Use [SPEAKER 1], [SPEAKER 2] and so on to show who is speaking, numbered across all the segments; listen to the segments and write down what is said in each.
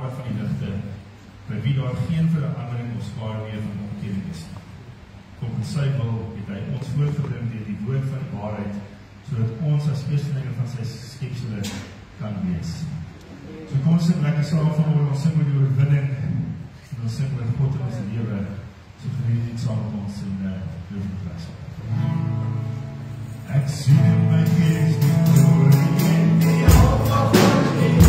[SPEAKER 1] Vader van die ligte, by wie daar geen verandering of skaduwee van omkering is. Kom in sy wil het hy ons voorgebring deur die woord van die waarheid, sodat ons as eerstelinge van sy skepsele kan wees. So kom ons sing lekker saam vanmôre, ons sing oor die oorwinning, en ons sing oor God in ons lewe, so geniet dit saam met ons in Loofprys. Ek sien my gees die glorie in die oog van God lewe.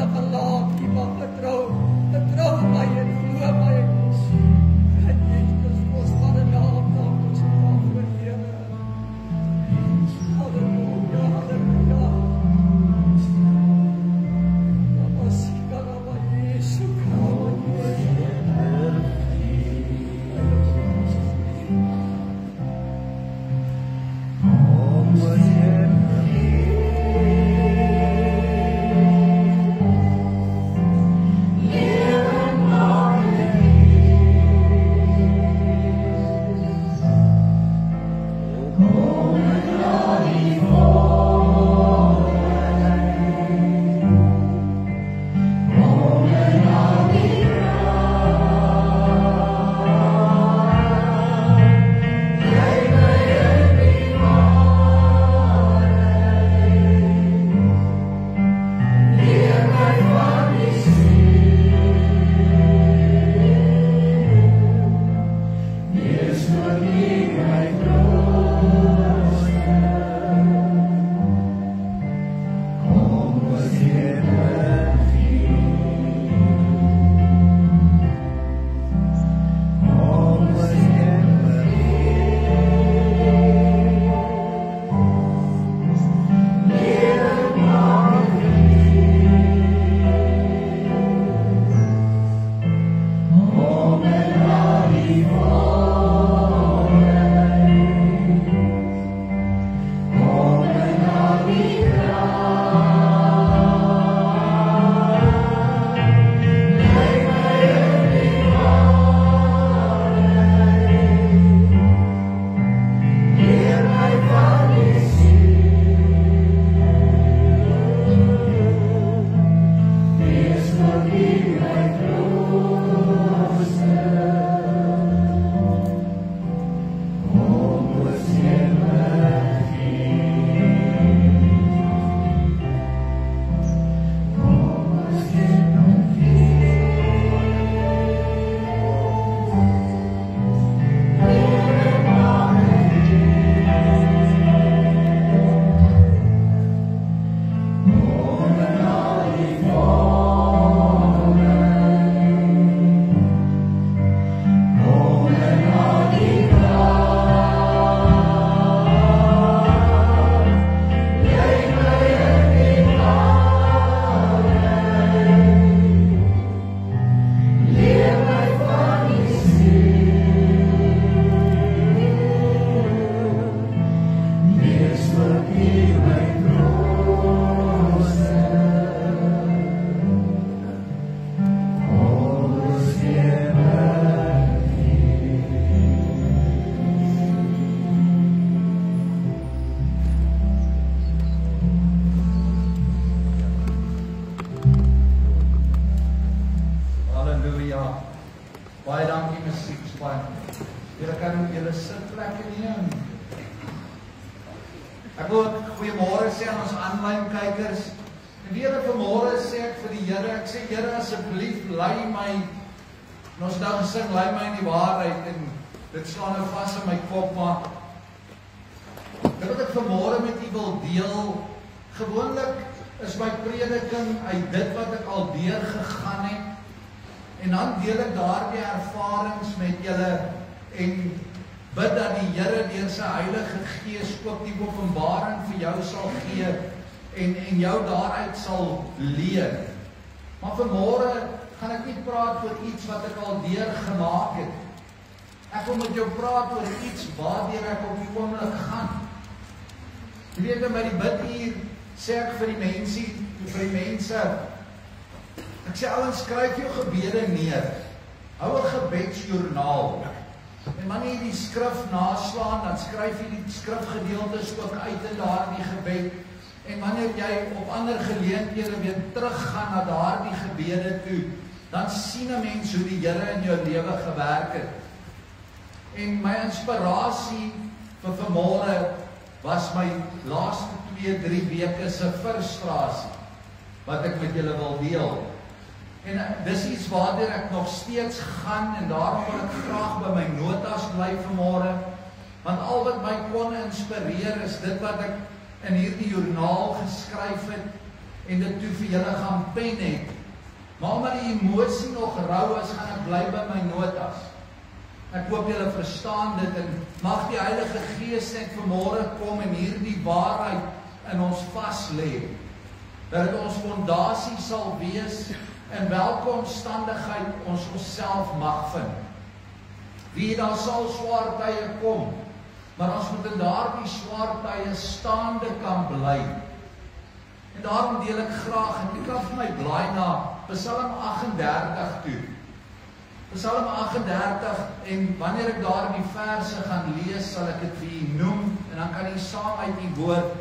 [SPEAKER 2] heilige laat U mag vertrou my en glo my en Jesus kosbare naam dank ons daarvoor Here. Halleluja, halleluja.
[SPEAKER 3] Ek wil goeiemôre sê aan ons aanlyn kykers. En weer vanmôre sê ek vir die Here, ek sê Here asseblief lei my. En ons nou gesing lei my in die waarheid en dit staan nou vas in my kop, maar dit wat ek vanmôre met u wil deel, gewoonlik is my prediking uit dit wat ek al deur gegaan het. En dan deel ek daardie ervarings met julle en bid dat die Here deur sy Heilige Gees ook die openbaring vir jou sal gee en jou daaruit sal leer. Maar vanmôre gaan ek nie praat oor iets wat ek al deur gemaak het. Ek wil met jou praat oor iets waardeur ek op die oomblik gaan. Jy weet by die biduur sê ek vir die mense, ek sê almal skryf jou gebede neer. Hou 'n gebedsjoernaal. En wanneer jy die skrif naslaan, dan skryf jy die skrifgedeeltes ook uit in daardie gebed. En wanneer jy op ander geleenthede weer teruggaan na daardie gebede toe, dan sien 'n mens hoe die Here in jou lewe gewerk het. En my inspirasie vir vanmôre was my laaste 2-3 weke se frustrasie wat ek met julle wil deel. En dis iets waardeur ek nog steeds gaan en daarom wil ek graag by my notas bly vanmôre, want al wat my kon inspireer is dit wat ek in hierdie joernaal geskryf het en dit toe vir julle gaan pen het. Maar omdat die emosie nog rou is, gaan ek bly by my notas. Ek hoop julle verstaan dit en mag die Heilige Gees net vanmôre kom en hierdie waarheid in ons vas lê. Dat dit ons fondasie sal wees in welke omstandigheid ons onsself mag vind. Wie daar sal swaar tye kom, maar ons moet in daardie swaar tye staande kan bly. En daarom deel ek graag, en ek kan vir my blaai na Psalm 38 toe. Psalm 38, en wanneer ek daar die verse gaan lees, sal ek dit vir u noem, en dan kan u saam uit die woord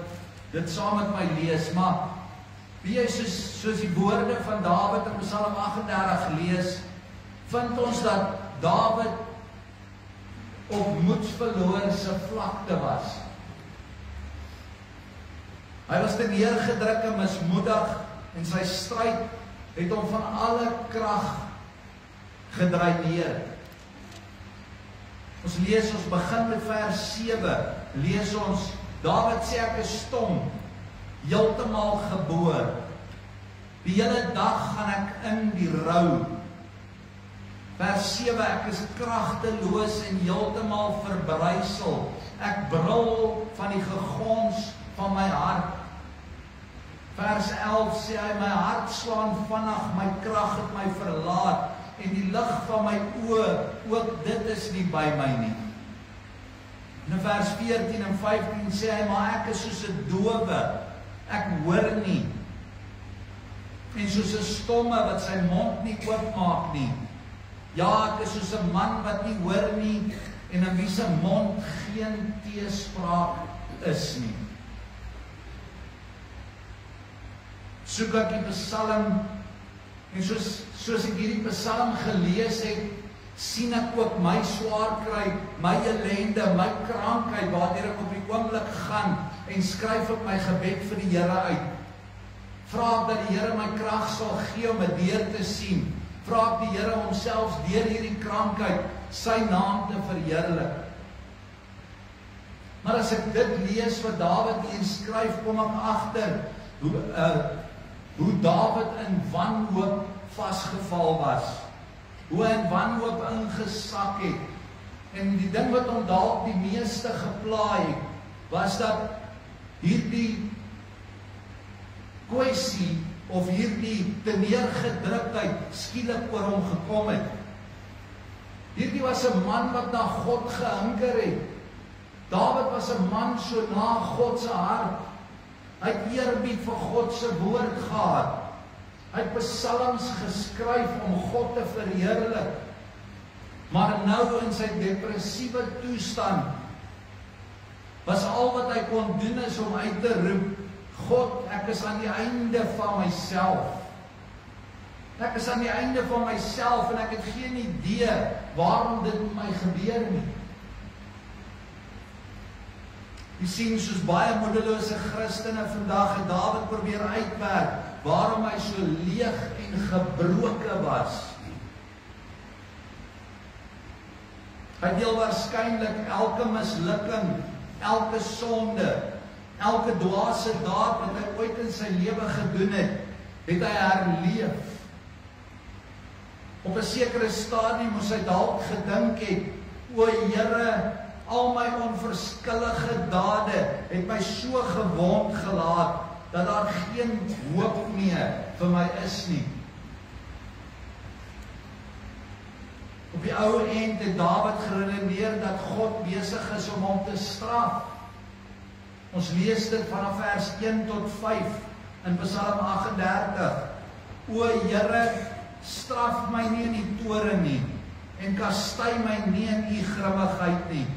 [SPEAKER 3] dit saam met my lees, maar wie jy soos die woorde van Dawid in Psalm 38 lees, vind ons dat Dawid op moedsverloorse vlakte was. Hy was neergedruk en mismoedig en sy stryd het hom van alle krag gedreineer. Ons begin met vers 7, lees ons, Dawid sê ek is stom, heeltemal geboor. Die hele dag gaan ek in die rou. Vers 7, ek is kragteloos en heeltemal verbrysel. Ek brul van die gegons van my hart. Vers 11 sê hy, my hart slaan vinnig, my krag het my verlaat, en die lig van my oë, ook dit is nie by my nie. En in vers 14 en 15 sê hy, maar ek is soos 'n dowe, ek hoor nie, en soos 'n stomme wat sy mond nie oopmaak nie. Ja, ek is soos 'n man wat nie hoor nie, en in wie se mond geen teespraak is nie. Soek ek die Psalm, en soos ek hierdie Psalm gelees het, sien ek ook my swaar kry, my ellende, my krankheid, waardeur ek op die oomblik gaan, en skryf ek my gebed vir die Here uit. Vra ek dat die Here my krag sal gee om dit deur te sien. Vra ek die Here om selfs deur hierdie krankheid sy naam te verheerlik. Maar as ek dit lees wat Dawid hier skryf, kom ek agter hoe Dawid in wanhoop vasgeval was. Hoe hy in wanhoop ingesak het. En die ding wat hom dalk die meeste geplaai het, was dat hierdie kwessie of hierdie teneergedruktheid skielik oor hom gekom het. Hierdie was 'n man wat na God gehinker het. Dawid was 'n man so na God se hart. Hy het eerbied vir God se woord gehad. Hy het psalms geskryf om God te verheerlik. Maar nou in sy depressiewe toestand was al wat hy kon doen is om uit te roep, God, ek is aan die einde van myself. Ek is aan die einde van myself en ek het geen idee waarom dit met my gebeur nie. Jy sien, soos baie moedelose Christene vandag het Dawid probeer uitwerk waarom hy so leeg en gebroke was. Hy deel waarskynlik elke mislukking, elke sonde, elke dwaase daad wat hy ooit in sy lewe gedoen het hy herleef. Op 'n sekere stadium moes hy dalk gedink het, o Here, al my onverskillige dade het my so gewond gelaat, dat daar geen hoop meer vir my is nie. Op die ou end het Dawid geredeneer dat God besig is om hom te straf. Ons lees dit vanaf vers 1 tot 5 in Psalm 38. O Here, straf my nie in die toorn nie, en kastei my nie in u grimmigheid nie,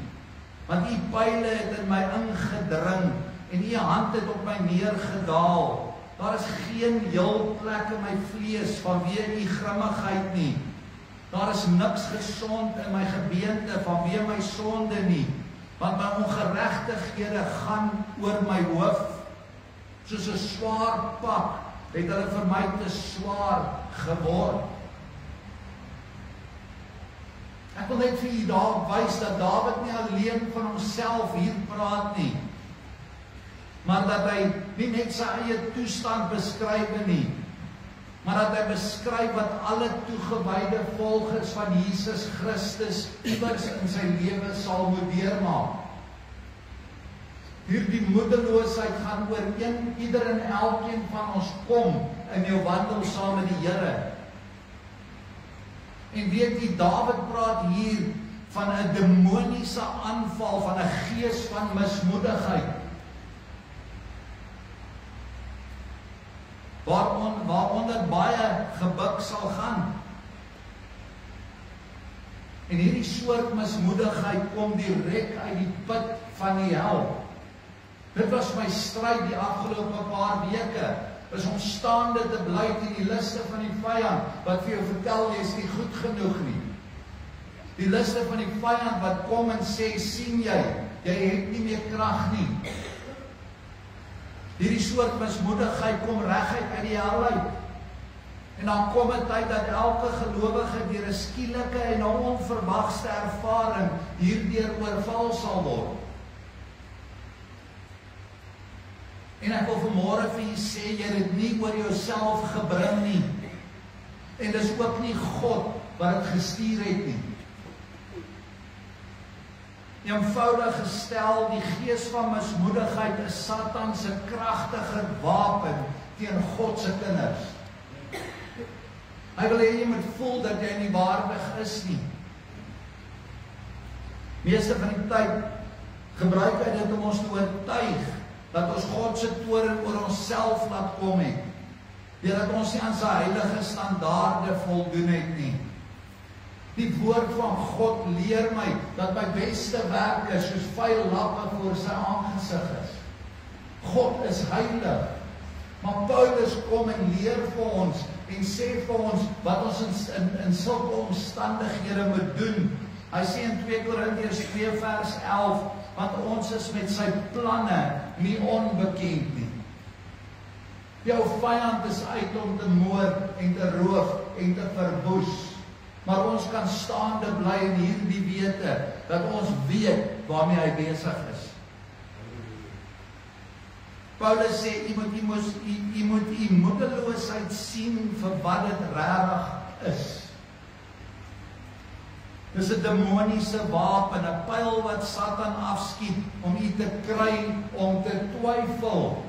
[SPEAKER 3] want u pyle het in my ingedring, en u hand het op my neergedaal. Daar is geen heel plek in my vlees vanweë u grimmigheid nie. Daar is niks gesond in my gebeente vanweë my sonde nie, want my ongeregtighede gaan oor my hoof. Soos 'n swaar pak het hulle vir my te swaar geword. Ek wil net vir u daar wys dat Dawid nie alleen van homself hier praat nie. maar dat hy nie net sy eie toestand beskryf nie, maar dat hy beskryf wat alle toegewyde volgers van Jesus Christus iewers in sy lewe sal moet deurmaak. Hierdie moedeloosheid gaan oor ieder en elkeen van ons kom in jou wandel saam met die Here. En weet jy, Dawid praat hier van 'n demoniese aanval, van 'n gees van mismoedigheid. Waaronder baie gebuk sal gaan. En hierdie soort mismoedigheid kom direk uit die put van die hel. Dit was my stryd die afgelope paar weke, is om staande te bly teen die liste van die vyand, wat vir jou vertel jy is nie goed genoeg nie. Die liste van die vyand wat kom en sê, sien jy het nie meer krag nie. Hierdie soort mismoedigheid kom reguit uit die hel uit. En dan kom 'n tyd dat elke gelowige deur 'n skielike en 'n onverwagse ervaring hierdeur oorval sal word. En ek wil vanmôre vir u sê, jy het dit nie oor jouself gebring nie. En dis ook nie God wat dit gestuur het nie. Eenvoudig gestel, die gees van mismoedigheid is Satan se kragtige wapen teen God se kinders. Hy wil hê jy moet voel dat jy nie waardig is nie. Meeste van die tyd gebruik hy dit om ons te oortuig dat ons God se toorn oor onsself laat kom het, deurdat ons nie aan sy heilige standaarde voldoen het nie. Die woord van God leer my dat my beste werke soos vuil lappe voor sy aangesig is. God is heilig. Maar Paulus kom en leer vir ons en sê vir ons wat ons in sulke omstandighede moet doen. Hy sê in 2 Korintiërs 2 vers 11, want ons is met sy planne nie onbekend nie. Jou vyand is uit om te moord en te roof en te verwoes. Maar ons kan staande bly in hierdie wete, dat ons weet waarmee hy besig is. Paulus sê, jy moet die moedeloosheid sien vir wat dit regtig is. Dis 'n demoniese wapen, 'n pyl wat Satan afskiet om u te kry om te twyfel.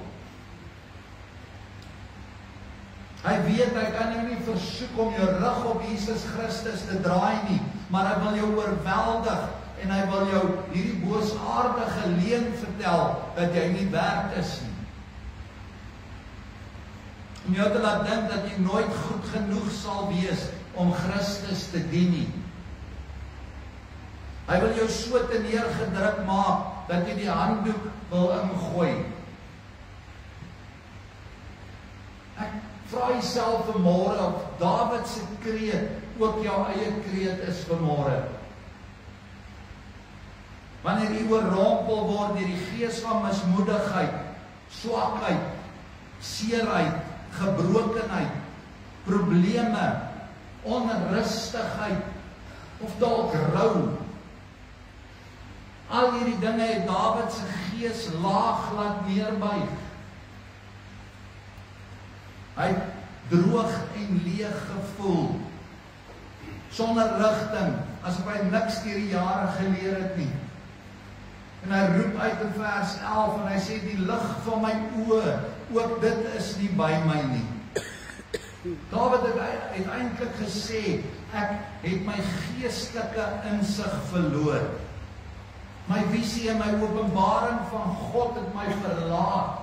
[SPEAKER 3] Hy weet, hy kan jou nie versoek om jou rug op Jesus Christus te draai nie, maar hy wil jou oorweldig en hy wil jou hierdie boosaardige leuen vertel dat jy nie werd is nie. Om jou te laat dink dat jy nooit goed genoeg sal wees om Christus te dien nie. Hy wil jou so te neergedruk maak dat jy die handdoek wil ingooi. Ek vra jouself vanmôre of Dawid se kreet ook jou eie kreet is vanmôre. Wanneer jy oorrompel word deur die gees van mismoedigheid, swakheid, seerheid, gebrokenheid, probleme, onrustigheid of dalk rou. Al hierdie dinge het Dawid se gees laag laat neerbuig. Hy het droog en leeg gevoel, sonder rigting, asof hy niks deur die jare geleer het nie. En hy roep uit in vers 11 en hy sê, die lig van my oë, ook dit is nie by my nie. Dawid het eintlik gesê, ek het my geestelike insig verloor. My visie en my openbaring van God het my verlaat.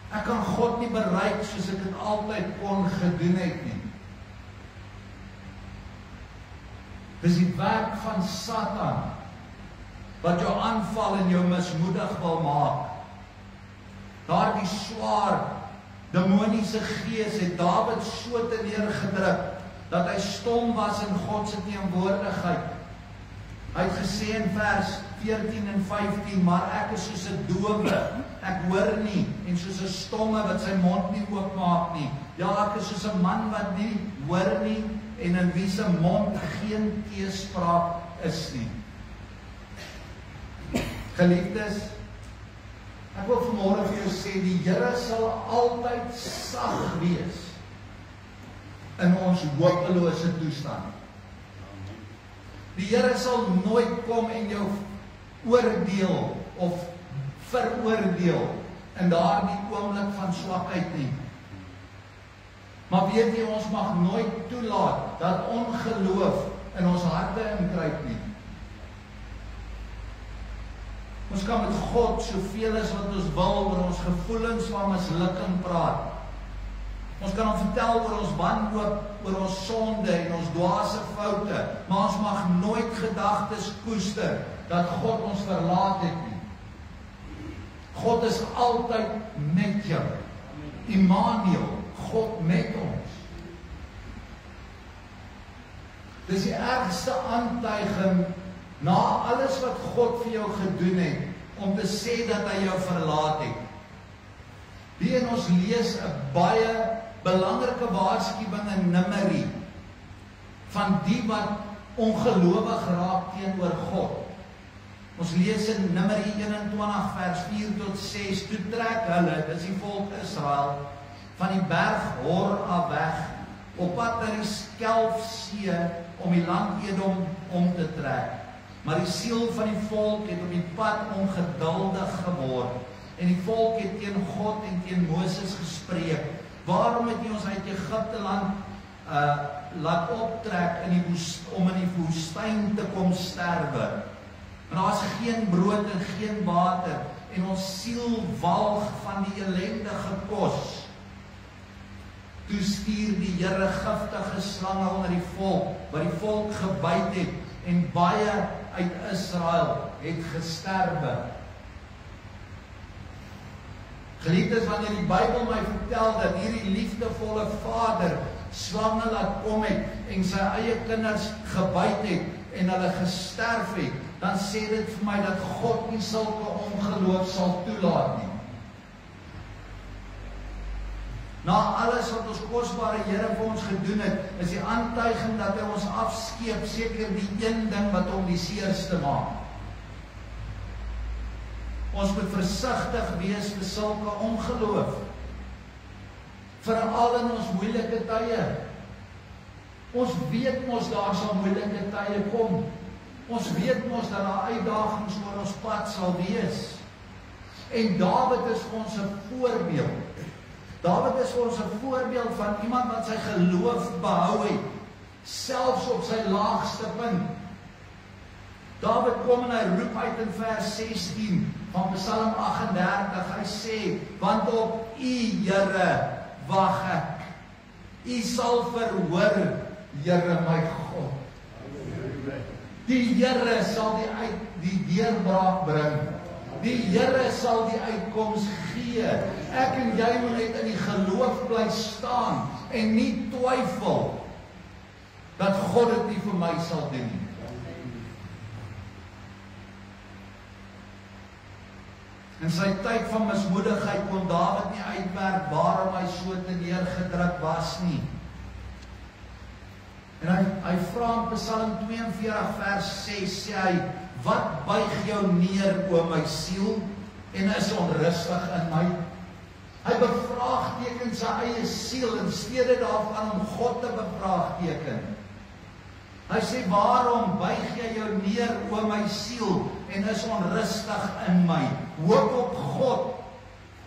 [SPEAKER 3] Ek kan God nie bereik soos ek dit altyd kon gedoen het nie. Dis die werk van Satan wat jou aanval en jou mismoedig wil maak. Daardie swaar demoniese gees het Dawid so te neergedruk dat hy stom was in God se teenwoordigheid. Hy het gesê in vers 14 en 15, maar ek is soos 'n dowe, ek hoor nie, en soos 'n stomme wat sy mond nie oopmaak nie. Ja, ek is soos 'n man wat nie hoor nie, en in wie se mond geen teespraak is nie. Geliefdes, Ek wil vanmôre vir jou sê, die Here sal altyd sag wees in ons hopelose toestand. Die Here sal nooit kom en jou oordeel of veroordeel in daardie oomblik van swakheid nie. Maar weet jy, ons mag nooit toelaat dat ongeloof in ons harte inkruip nie. Ons kan met God soveel as wat ons wil oor ons gevoelens van mislukking praat. Ons kan hom vertel oor ons wanhoop, oor ons sonde en ons dwaase foute, maar ons mag nooit gedagtes koester dat God ons verlaat het nie. God is altyd met jou. Immanuel, God met ons. Dis die ergste aantuiging na alles wat God vir jou gedoen het, om te sê dat hy jou verlaat het. Die en ons lees 'n baie belangrike waarskuwing in Numeri van die wat ongelowig raak teenoor God. Ons lees in Numeri 21 vers 4 tot 6, toe trek hulle, dis die volk Israel, van die berg Hor af weg, op pad na die Skelfsee, om die land Edom om te trek. Maar die siel van die volk het op die pad ongeduldig geword, en die volk het teen God en teen Moses gespreek. Waarom het jy ons uit Egipte land laat optrek om in die woestyn te kom sterwe? En daar is geen brood en geen water, en ons siel walg van die ellendige kos. Toe stuur die Here giftige slange onder die volk, wat die volk gebyt het, en baie uit Israel het gesterwe. Geliefdes, wanneer die Bybel my vertel dat hierdie liefdevolle Vader slange laat kom het en sy eie kinders gebyt het en hulle gesterf het, dan sê dit vir my dat God nie sulke ongeloof sal toelaat nie. Na alles wat ons kosbare Here vir ons gedoen het, is die aantuiging dat hy ons afskeep, seker die een ding wat hom die seerste maak. Ons moet versigtig wees vir sulke ongeloof, veral in ons moeilike tye. Ons weet mos daar sal moeilike tye kom. Ons weet mos dat daar uitdagings oor ons pad sal wees. En Dawid is ons 'n voorbeeld. Dawid is ons 'n voorbeeld van iemand wat sy geloof behou het, selfs op sy laagste punt. Dawid kom en hy roep uit in vers 16 van Psalm 38, hy sê, want op U, Here, wag ek. U sal verhoor, Here my God. Die Here sal die deurbraak bring. Die Here sal die uitkoms gee. Ek en jy moet net in die geloof bly staan en nie twyfel dat God dit nie vir my sal doen nie. In sy tyd van mismoedigheid kon Dawid nie uitwerk waarom hy so teneergedruk was nie. En hy vra in Psalm 42 vers 6, sê hy, wat buig jou neer, o my siel, en is onrustig in my? Hy bevraagteken sy eie siel, in steede daarvan om God te bevraagteken. Hy sê, waarom buig jy jou neer, o my siel, en is onrustig in my? Hoop op God,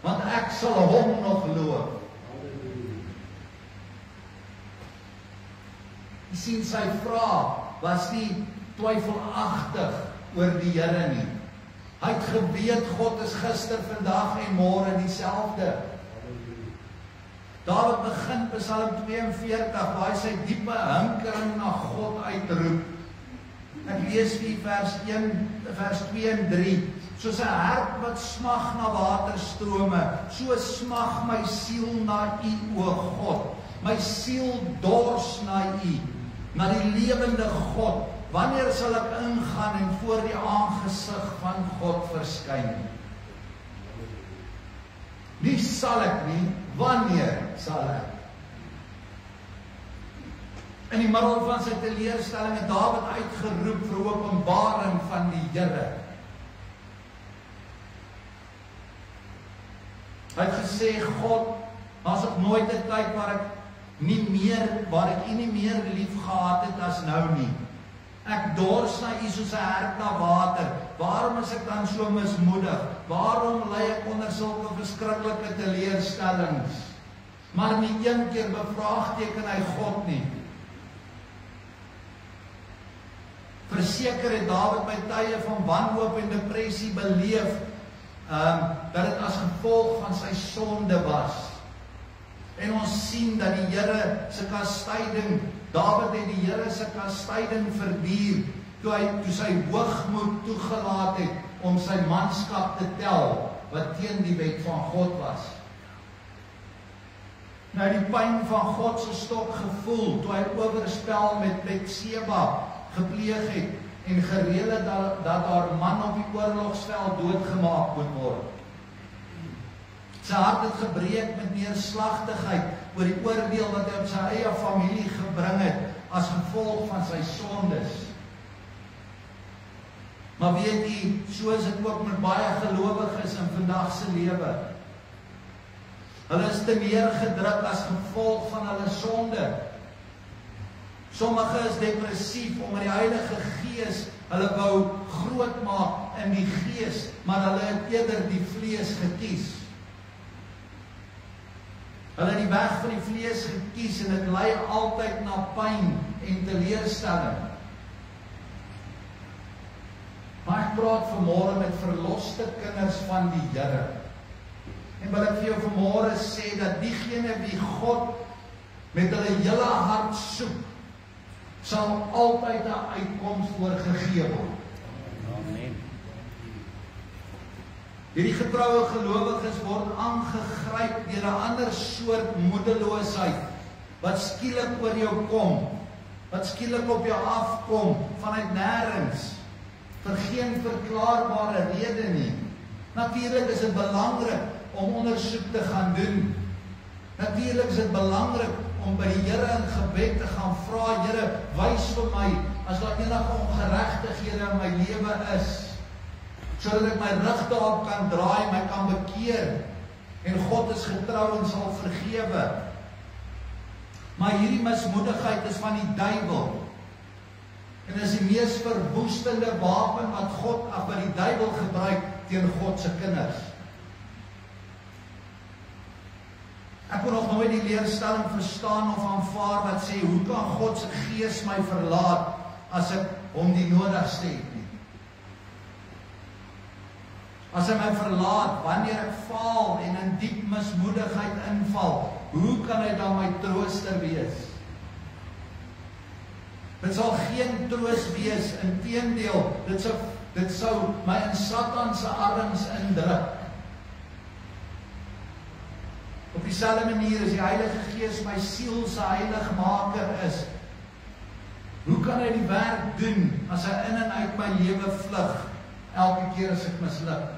[SPEAKER 3] want ek sal hom nog loof. Jy sien, sy vraag was nie twyfelagtig oor die Here nie. Hy het geweet, God is gister, vandag en môre dieselfde. Dawid begin Psalm 42, waar hy sy diepe hinkering na God uitroep. Ek lees vir vers 2 en 3. Soos 'n hert wat smag na waterstrome, so smag my siel na U, o God. My siel dors na U, na die lewende God. Wanneer sal ek ingaan en voor die aangesig van God verskyn? Nie sal ek nie, wanneer sal ek? In die middel van sy teleurstelling het Dawid uitgeroep vir openbaring van die Here. Hy het gesê, God, daar's ook nooit 'n tyd waar ek U nie meer lief gehad het as nou nie. Ek dors na U soos 'n hert na water. Waarom is ek dan so mismoedig? Waarom ly ek onder sulke verskriklike teleurstellings? Maar nie een keer bevraagteken hy God nie. Verseker het Dawid by tye van wanhoop en depressie beleef, dat dit as gevolg van sy sonde was. En ons sien dat die Here se kastyding, Dawid het die Here se kastyding verduur, toe sy hoogmoed toegelaat het om sy manskap te tel, wat teen die wet van God was. Nou die pyn van God se stok gevoel, toe hy oorspel met Betseba gepleeg het, en gereël het dat haar man op die oorlogsveld doodgemaak moet word. Sy hart het gebreek met neerslagtigheid oor die oordeel wat hy op sy eie familie gebring het, as gevolg van sy sondes. Maar weet jy, so is dit ook met baie gelowiges in vandag se lewe. Hulle is te neergedruk as gevolg van hulle sonde. Sommige is depressief omdat die Heilige Gees hulle wou groot maak in die gees, maar hulle het eerder die vlees gekies. Hulle het die weg van die vlees gekies en dit lei altyd na pyn en teleurstelling. Maar ek praat vanmôre met verloste kinders van die Here. En wil ek vir jou vanmôre sê dat diegene wie God met hulle hele hart soek, sal altyd 'n uitkoms voorgegee word.
[SPEAKER 4] Amen.
[SPEAKER 3] Hierdie getroue gelowiges word aangegryp deur 'n ander soort moedeloosheid wat skielik oor jou kom, wat skielik op jou afkom vanuit nêrens, vir geen verklaarbare rede nie. Natuurlik is dit belangrik om ondersoek te gaan doen. Natuurlik is dit belangrik om by die Here in gebed te gaan vra, Here, wys vir my as daar enige ongeregtighede in my lewe is, sodat ek my rug daarop kan draai, my kan bekeer, en God is getrou en sal vergewe. Maar hierdie mismoedigheid is van die duiwel, en is die mees verwoestende wapen wat die duiwel gebruik teen God se kinders. Ek kon nog nooit die leerstelling verstaan of aanvaar wat sê, hoe kan God se gees my verlaat as ek hom die nodigste het nie? As hy my verlaat, wanneer ek faal en in diep mismoedigheid inval, hoe kan hy dan my trooster wees? Dit sal geen troos wees, inteendeel, dit sou my in Satan se arms indruk. Op dieselfde manier as die Heilige Gees my siel se heiligmaker is, hoe kan hy die werk doen as hy in en uit my lewe vlug, elke keer as ek misluk?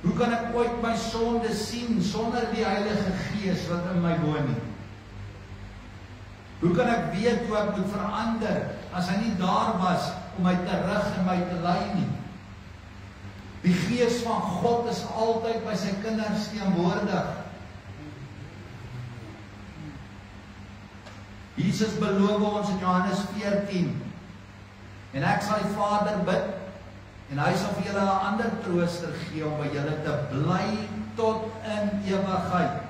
[SPEAKER 3] Hoe kan ek ooit my sonde sien sonder die Heilige Gees wat in my woon nie? Hoe kan ek weet hoe ek moet verander as hy nie daar was om my te rig en my te lei nie? Die Gees van God is altyd by sy kinders teenwoordig. Jesus beloof ons in Johannes 14, en ek sal die Vader bid, en hy sal vir julle 'n ander trooster gee om by julle te bly tot in ewigheid.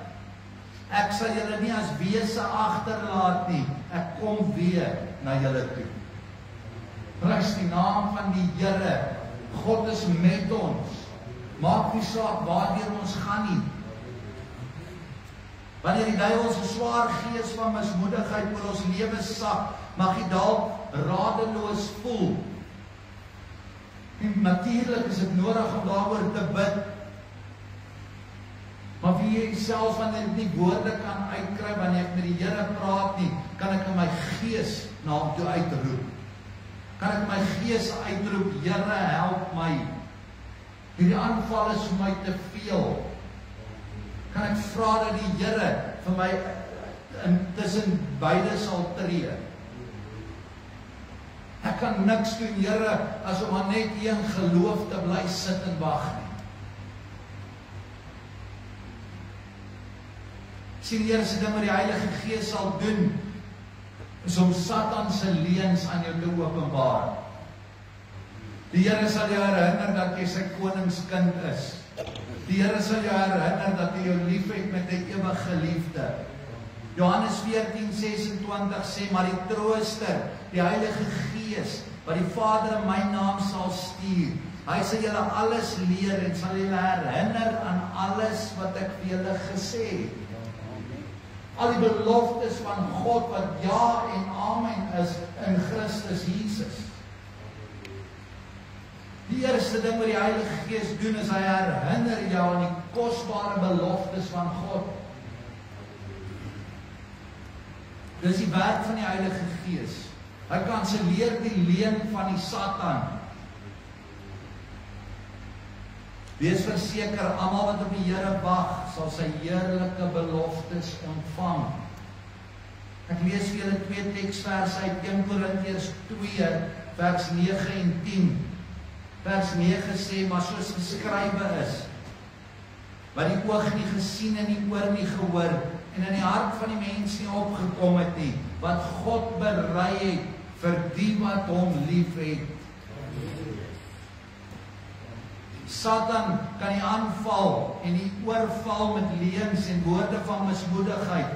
[SPEAKER 3] Ek sal julle nie as wese agterlaat nie, ek kom weer na julle toe. Prys die naam van die Here. God is met ons. Maak nie saak waardeur ons gaan nie. Wanneer die duiwel se swaar gees van mismoedigheid oor ons lewe sak, mag jy dalk radeloos voel. En natuurlik is dit nodig om daaroor te bid. Maar wie jy selfs wanneer ek nie woorde kan uitkry, wanneer ek met die Here praat nie, kan ek in my gees na hom toe uitroep. Kan ek my gees uitroep, Here, help my. Hierdie aanval is vir my te veel. Kan ek vra dat die Here vir my tussen beide sal tree? Ek kan niks doen, Here, as om maar net in geloof te bly sit en wag nie. Sien die Here se ding wat die Heilige Gees sal doen, is om Satan se leuns aan jou te openbaar. Die Here sal jou herinner dat jy sy koningskind is. Die Here sal jou herinner dat hy jou liefhet met 'n ewige liefde. Johannes 14:26 sê, maar die Trooster, die Heilige Gees, wat die Vader in my naam sal stuur, hy sal julle alles leer en sal julle herinner aan alles wat ek vir julle gesê het. Al die beloftes van God wat ja en amen is in Christus Jesus. Die eerste ding wat die Heilige Gees doen is hy herinner jou aan die kosbare beloftes van God. Dis die werk van die Heilige Gees. Hy kanselleer die leuen van die Satan. Wees verseker, almal wat op die Here wag, sal sy heerlike beloftes ontvang. Ek lees vir julle 2 teksverse uit 1 Korintiërs 2 vers 9 en 10. Vers 9 sê, maar soos geskrywe is, wat die oog nie gesien en die oor nie gehoor en in die hart van die mens nie opgekom het nie, wat God berei het vir die wat hom liefhet. Satan kan die aanval en die oorval met leuns en woorde van mismoedigheid,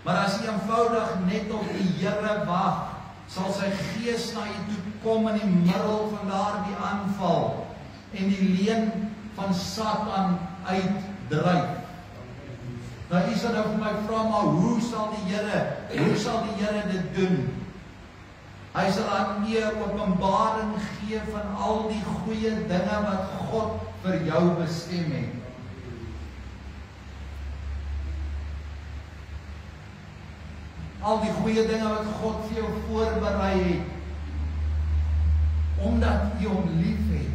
[SPEAKER 3] maar as jy eenvoudig net op die Here wag, sal sy Gees na jy toe kom in die middel van daardie aanval en die leuen van Satan uitdryf. Nou jy sal nou vir my vra, maar hoe sal die Here dit doen? Hy sal aan jou openbaring gee van al die goeie dinge wat God vir jou bestem het. Al die goeie dinge wat God vir jou voorberei het, omdat jy hom liefhet.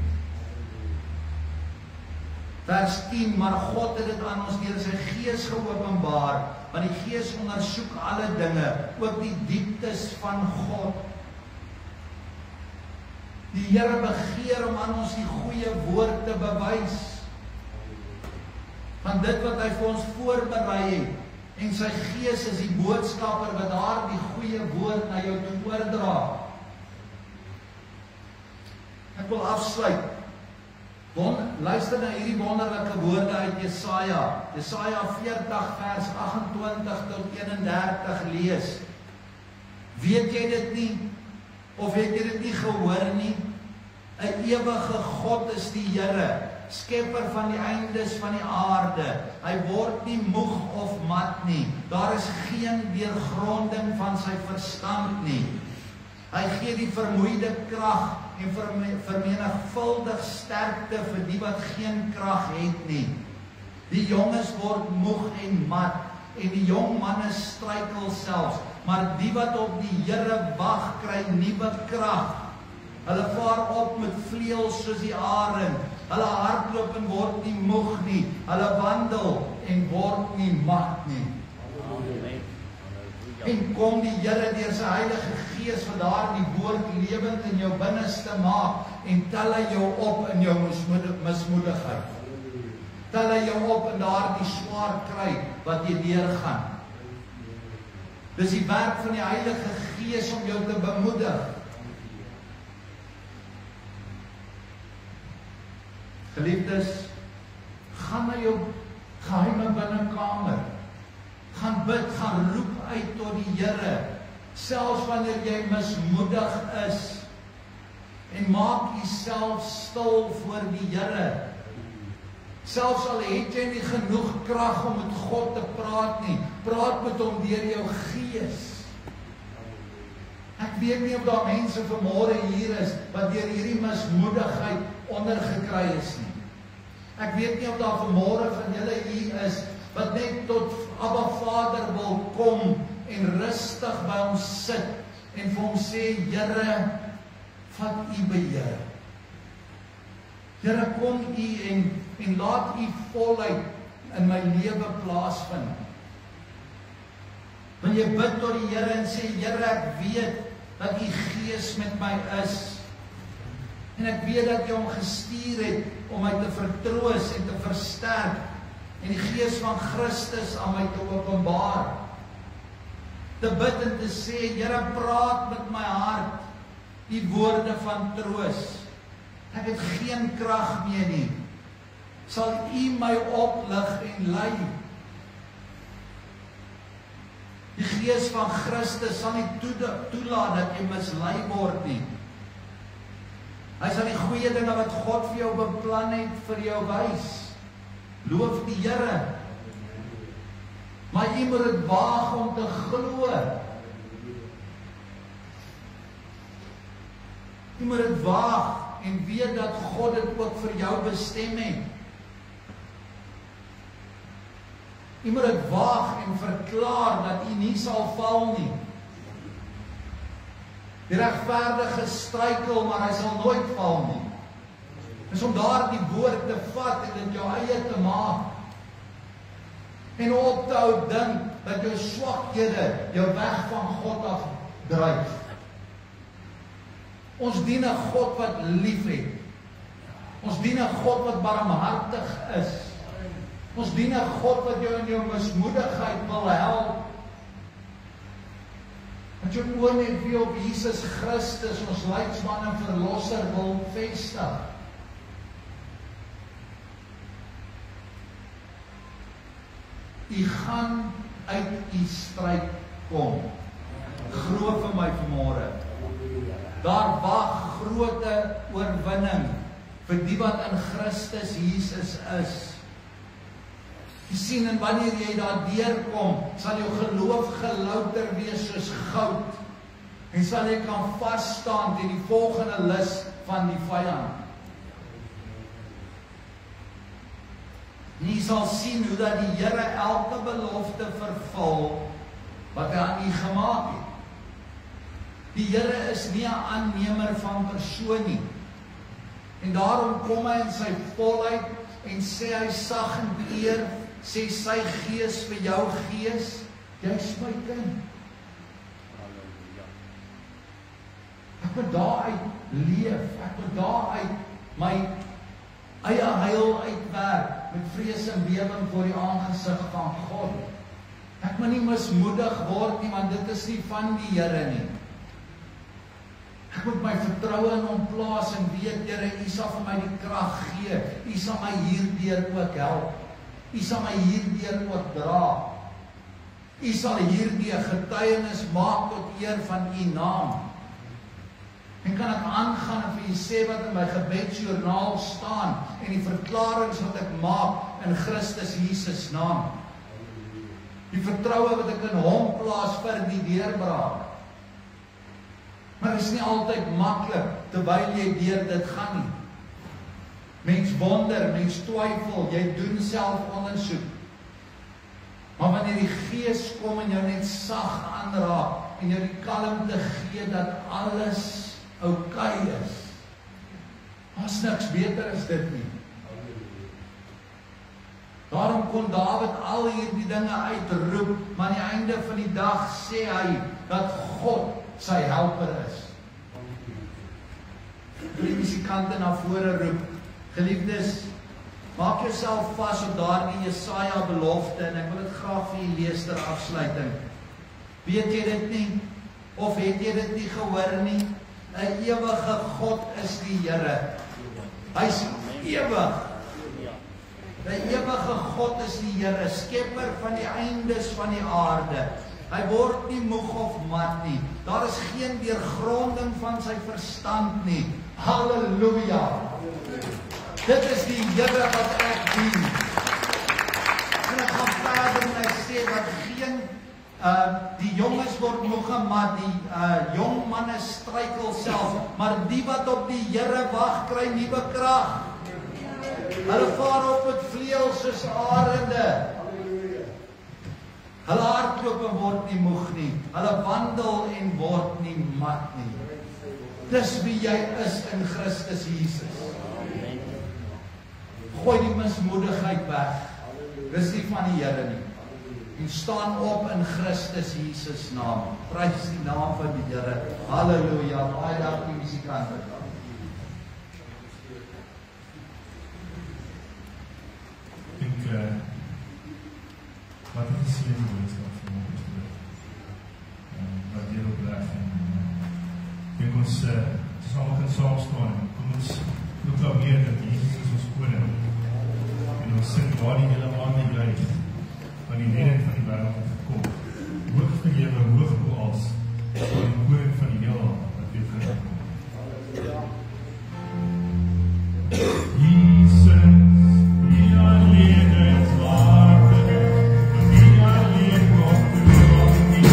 [SPEAKER 3] Vers 10, maar God het dit aan ons deur sy Gees geopenbaar, want die Gees ondersoek alle dinge, ook die dieptes van God. Die Here begeer om aan ons die goeie woord te bewys, van dit wat hy vir ons voorberei het, en sy Gees is die boodskapper wat daardie goeie woord na jou toe oordra. Ek wil afsluit. Luister na hierdie wonderlike woorde uit Jesaja. Jesaja 40 vers 28 tot 31 lees. Weet jy dit nie? Of het jy dit nie gehoor nie? 'n ewige God is die Here, skepper van die eindes van die aarde. Hy word nie moeg of mat nie. Daar is geen deurgronding van sy verstand nie. Hy gee die vermoeide krag en vermenigvuldig sterkte vir die wat geen krag het nie. Die jonges word moeg en mat, en die jong manne struikel selfs, maar die wat op die Here wag, kry nuwe krag. Hulle vaar op met vleuels soos die arend. Hulle hardloop en word nie moeg nie. Hulle wandel en word nie mat nie. En kom die Here deur sy Heilige Gees vir daardie woord lewend in jou binneste maak en tel hy jou op in jou mismoedigheid. Tel hy jou op in daardie swaar kry wat jy deurgaan. Dis die werk van die Heilige Gees om jou te bemoedig. Geliefdes, gaan na jou geheime binnekamer. Gaan bid, gaan roep uit tot die Here, selfs wanneer jy mismoedig is, en maak jouself stil voor die Here. Selfs al het jy nie genoeg krag om met God te praat nie, praat met hom deur jou Gees. Ek weet nie of daar mense vanmôre hier is wat deur hierdie mismoedigheid ondergekry is nie. Ek weet nie of daar vanmôre van julle hier is wat net tot Abba Vader wil kom en rustig by hom sit en vir hom sê, Here, vat U beheer. Here, kom U en laat U voluit in my lewe plaasvind. Wanneer jy bid tot die Here en sê, Here, ek weet dat U Gees met my is, en ek weet dat U hom gestuur het om my te vertroos en te versterk, en die Gees van Christus aan my te openbaar. Te bid en te sê, Here, praat met my hart, die woorde van troos. Ek het geen krag meer nie. Sal U my oplig en lei. Die Gees van Christus sal nie toelaat dat jy mislei word nie. Hy sal die goeie dinge wat God vir jou beplan het vir jou wys. Loof die Here. Maar jy moet dit waag om te glo. Jy moet dit waag en weet dat God dit ook vir jou bestem het. Jy moet dit waag en verklaar dat jy nie sal val nie. Die regverdige struikel, maar hy sal nooit val nie. Dis om daardie woord te vat en dit jou eie te maak. En op te hou dink dat jou swakhede jou weg van God af dryf. Ons dien 'n God wat lief het. Ons dien 'n God wat barmhartig is. Ons dien 'n God wat jou in jou mismoedigheid wil help. Dat jou oë net weer op Jesus Christus, ons leidsman en verlosser, wil vestig. U gaan uit u stryd kom. Glo vir my vanmôre. Daar wag grote oorwinning vir die wat in Christus Jesus is. Jy sien, en wanneer jy daar deurkom, sal jou geloof gelouter wees soos goud, en sal jy kan vasstaan teen die volgende lus van die vyand. En jy sal sien hoe dat die Here elke belofte vervul wat hy aan u gemaak het. Die Here is nie 'n aannemer van persoon nie. En daarom kom hy in sy volheid en sê hy sag en eer, sê sy Gees vir jou gees, jy's my kind. Ek moet daaruit leef, ek moet daaruit my eie heil uitwerk, met vrees en bewering voor die aangesig van God. Ek moet nie mismoedig word nie, want dit is nie van die Here nie. Ek moet my vertroue in hom plaas en weet, Here, U sal vir my die krag gee. U sal my hierdeur ook help. U sal my hierdeur ook dra. U sal hierdie getuienis maak tot eer van U naam. En kan ek aangaan en vir U sê wat in my gebedsjoernaal staan en die verklaringe wat ek maak in Christus Jesus naam. Die vertroue wat ek in hom plaas vir die deurbraak. Maar dit is nie altyd maklik terwyl jy deur dit gaan nie. Mens wonder, mens twyfel, jy doen self ondersoek. Maar wanneer die Gees kom en jou net sag aanraak en jou die kalmte gee dat alles oukei is. Daar's niks beter as dit nie. Daarom kon Dawid al hierdie dinge uitroep, maar aan die einde van die dag sê hy dat God sy helper is. Die musikante na vore roep, geliefdes, maak jouself vas op daardie Jesaja belofte en ek wil dit graag vir julle lees ter afsluiting. Weet jy dit nie? Of het jy dit nie gehoor nie? 'n ewige God is die Here. Hy's ewig. 'n ewige God is die Here, skepper van die eindes van die aarde. Hy word nie moeg of mat nie. Daar is geen deurgronding van sy verstand nie. Halleluja. Dit is die Here wat ek dien. En ek gaan verder en hy sê dat geen die jonges word moeg en mat, die jong manne struikel self, maar die wat op die Here wag, kry nuwe krag. Hulle vaar op met vleuels soos arende. Hulle hardloop en word nie moeg nie. Hulle wandel en word nie mat nie. Dis wie jy is in Christus Jesus. Gooi die mismoedigheid weg. Dis nie van die Here nie. En staan op in Christus Jesus naam. Prys die naam van die Here. Halleluja. Baie dankie musikante.
[SPEAKER 1] Ek dink Wat 'n geseënde boodskap vir ons hoor. Wat hier opreg en ek dink ons almal kan saam staan. Kom ons proklameer dat Jesus is ons koning. En ons sing waar die hele aand en juig van die redding van die wêreld het gekom. Hoog verhewe, hoog bo als van die koning van die heelal wat weer terugkom. Jesus, die alleen is waardig, die alleen komt terug, die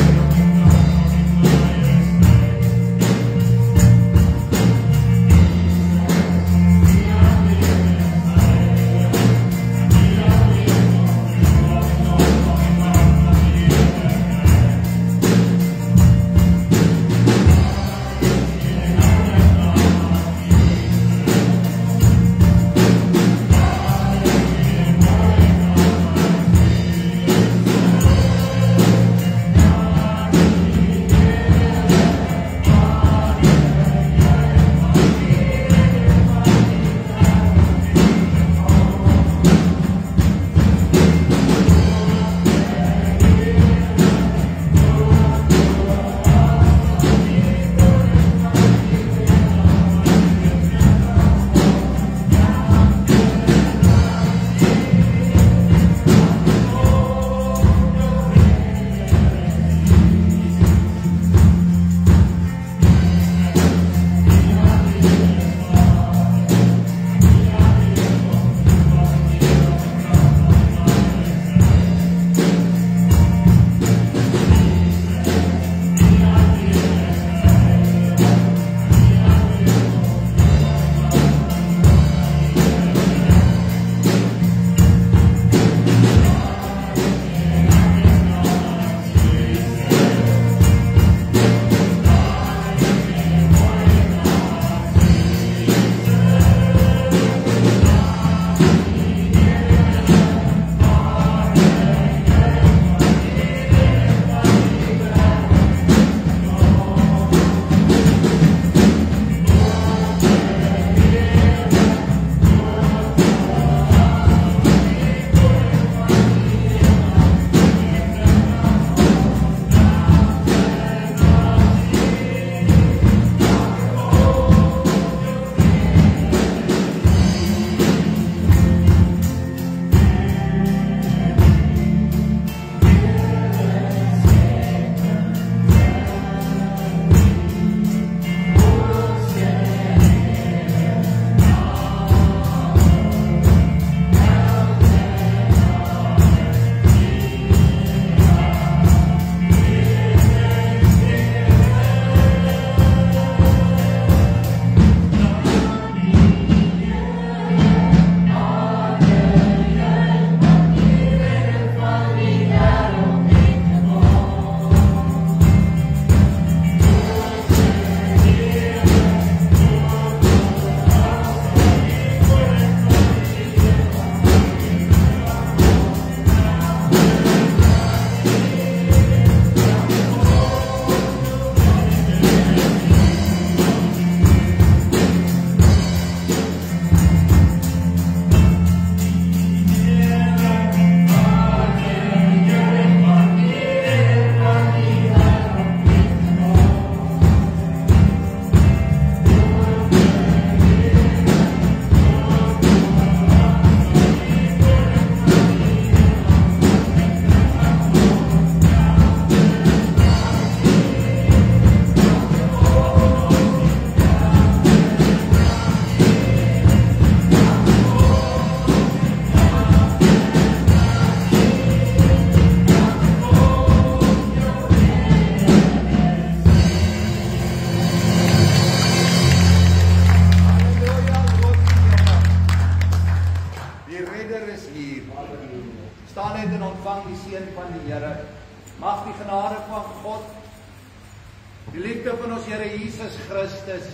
[SPEAKER 3] die liefde van ons Here Jesus Christus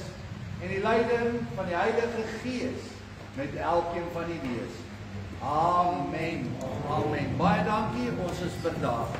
[SPEAKER 3] en die leiding van die Heilige Gees met elkeen van u wees. Amen. Amen. Baie dankie, ons is vandag.